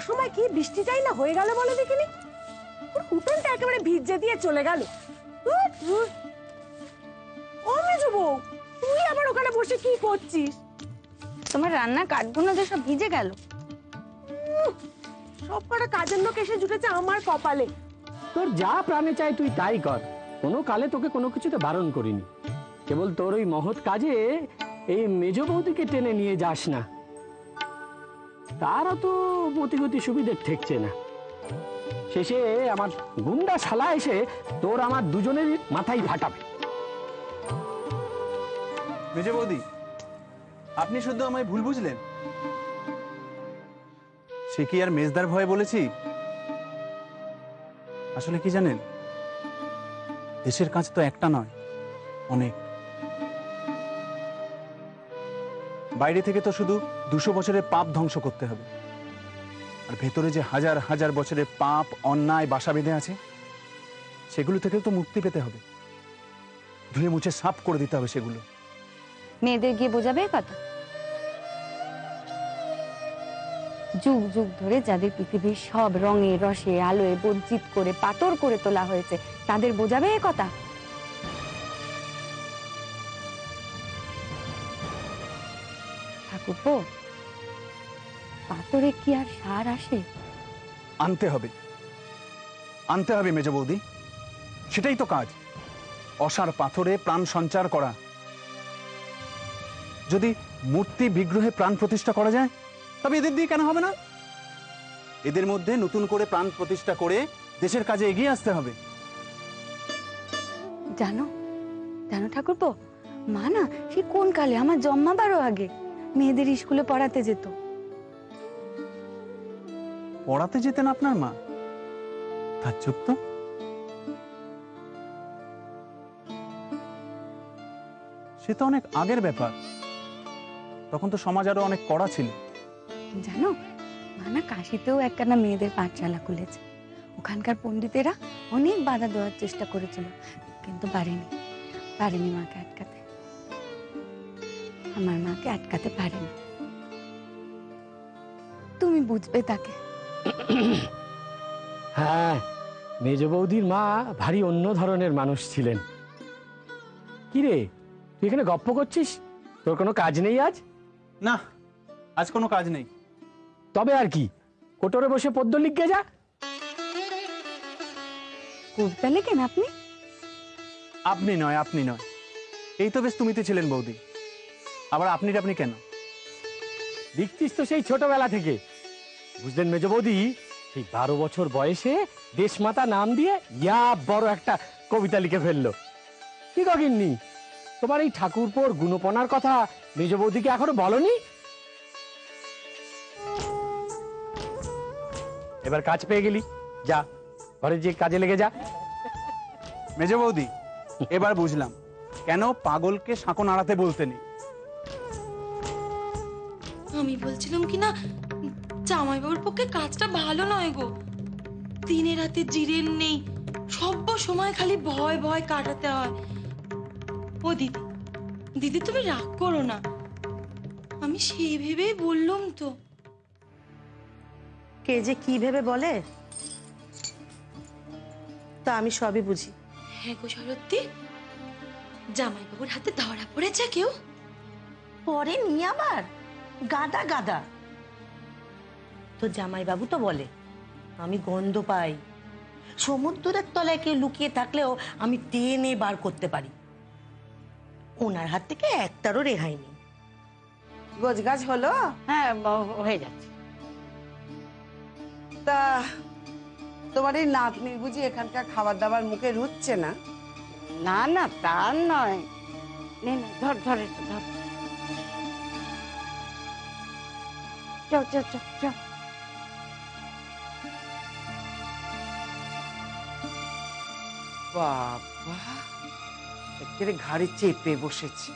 সময় কি বৃষ্টিটাই না হয়ে গেল বলে দেখিনি, উঠোনটা একেবারে ভিজে দিয়ে চলে গেল। ও মেজো বউ, তুই আবার ওখানে বসে কি করছিস? তোমার রান্নার কাঠগুলো যে সব ভিজে গেল। সব কটা কাজের লোক এসে জুটেছে আমার কপালে। তোর যা প্রাণে চাই তুই তাই কর, কোনো কালে তোকে কোনো কিছুতে বারণ করিনি। কেবল তোর ওই মহৎ কাজে এই মেজ বৌদিকে টেনে নিয়ে যাস না, তারা তো মতিগতি সুবিধে ঠেকছে না। শেষে আমার গুন্ডা শালা এসে তোর আমার দুজনের মাথায় ফাটাবে। মেজ বৌদি, আপনি শুধু আমায় ভুল বুঝলেন। সে কি আর মেজদার ভয়ে বলেছি? আসলে কি জানেন, দেশের কাজ তো একটা নয়, অনেক। বাইরে থেকে তো শুধু 200 বছরের পাপ ধ্বংস করতে হবে, আর ভেতরে যে হাজার হাজার বছরের পাপ অন্যায় বাসা বেঁধে আছে, সেগুলো থেকেও তো মুক্তি পেতে হবে। ধুয়ে মুছে সাফ করে দিতে হবে সেগুলো। মেয়েদের গিয়ে বোঝাবে কথা। যুগ যুগ ধরে যাদের পৃথিবীর সব রঙে রসে আলোয় বঞ্চিত করে পাথর করে তোলা হয়েছে, তাদের বোঝাবে এ কথা? ঠাকুরপো, পাথরে কি আর সার আসে? আনতে হবে, আনতে হবে মেজ বৌদি, সেটাই তো কাজ। অসার পাথরে প্রাণ সঞ্চার করা। যদি মূর্তি বিগ্রহে প্রাণ প্রতিষ্ঠা করা যায়, তবে এদের দিয়ে কেন হবে না? এদের মধ্যে নতুন করে প্রাণ প্রতিষ্ঠা করে দেশের কাজে এগিয়ে আসতে হবে। জানো জানো ঠাকুরপো, মা না সে কোন কালে আমার জন্মাবারও আগে মেয়েদের স্কুলে পড়াতে যেত। পড়াতে যেতেন আপনার মা? তার চুপ তো। সে তো অনেক আগের ব্যাপার, তখন তো সমাজ আরো অনেক কড়া ছিল। জানো, মা না কাশিতেও একখানা মেয়েদের পাঠশালা খুলেছে। ওখানকার পণ্ডিতেরা অনেক বাধা দেওয়ার চেষ্টা করেছিল, কিন্তু পারেনি মাকে আটকাতে। আমার মাকে আটকাতে পারেনি। তুমি বুঝবে তাকে। হ্যাঁ, মেজ বৌদির মা ভারী অন্য ধরনের মানুষ ছিলেন। কি রে, তুই এখানে গপ্প করছিস? তোর কোনো কাজ নেই আজ? না, আজ কোনো কাজ নেই। তবে আর কি, কোটরে বসে পদ্য লিখে যা। কবিতা লেখেন আপনি? আপনি নয়, আপনি নয়, এই তো বেশ তুমিতে ছিলেন বৌদি। আবার আপনি কেন? লিখছিস তো সেই ছোটবেলা থেকে। বুঝলেন মেজ বৌদি, সেই 12 বছর বয়সে দেশমাতা নাম দিয়ে ইয়া বড় একটা কবিতা লিখে ফেললো। কি গিন্নি, তোমার এই ঠাকুরপোর গুণপনার কথা মেজ বৌদিকে এখনো বলনি? এবার কাজ পেয়ে গেলি, যা ঘরে যে কাজে লেগে যা। মেজ বৌদি, এবার বুঝলাম কেন পাগলকে সাঁকো নাড়াতে বলতে নেই। আমি বলছিলাম কি না, জামাইবাবুর পক্ষে কাজটা ভালো নয় গো। দিনে রাতে জিরেন নেই, সব সময় খালি ভয় ভয় কাটাতে হয়। ও দিদি, দিদি তুমি রাগ করো না, আমি সেই ভেবেই বললাম তো। কে যে কি ভেবে বলে তা আমি সবই বুঝি। হ্যাঁ গো সরত্তি, জামাইবাবুর হাতে ধরা পড়েছে কেউ? পরে নিয়ে আবার গাদা গাদা। তো জামাইবাবু তো বলে আমি গন্ধ পাই, সমুদ্রের তলায় কেউ লুকিয়ে থাকলেও আমি টেনে বার করতে পারি। ওনার হাত থেকে একটারও রেহাই নেই। গোছগাছ হলো? হ্যাঁ, হয়ে যাচ্ছে। তা তোমার এই নাতনির বুঝি এখানকার খাবার দাবার মুখে রুচছে না? না না, তা নয়। নে নে, ধর ধর একটু ধর। চল চল চল চল। বাবা, একেবারে ঘাড়ে চেপে বসেছি।